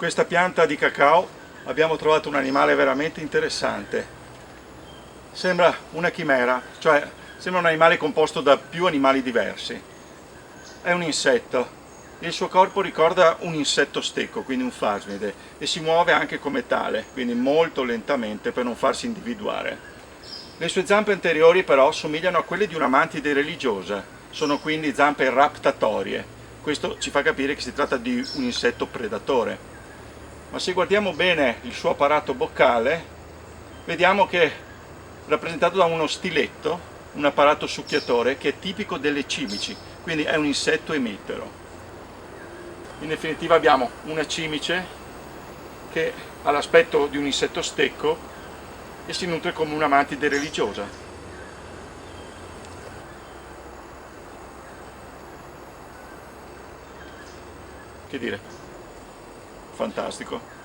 questa pianta di cacao abbiamo trovato un animale veramente interessante. Sembra una chimera, cioè sembra un animale composto da più animali diversi. È un insetto. Il suo corpo ricorda un insetto stecco, quindi un phasmide, e si muove anche come tale, quindi molto lentamente per non farsi individuare. Le sue zampe anteriori però somigliano a quelle di una mantide religiosa, sono quindi zampe raptatorie. Questo ci fa capire che si tratta di un insetto predatore. Ma se guardiamo bene il suo apparato boccale, vediamo che è rappresentato da uno stiletto, un apparato succhiatore che è tipico delle cimici, quindi è un insetto emittero. In definitiva abbiamo una cimice che ha l'aspetto di un insetto stecco e si nutre come una mantide religiosa. Che dire? Fantastico.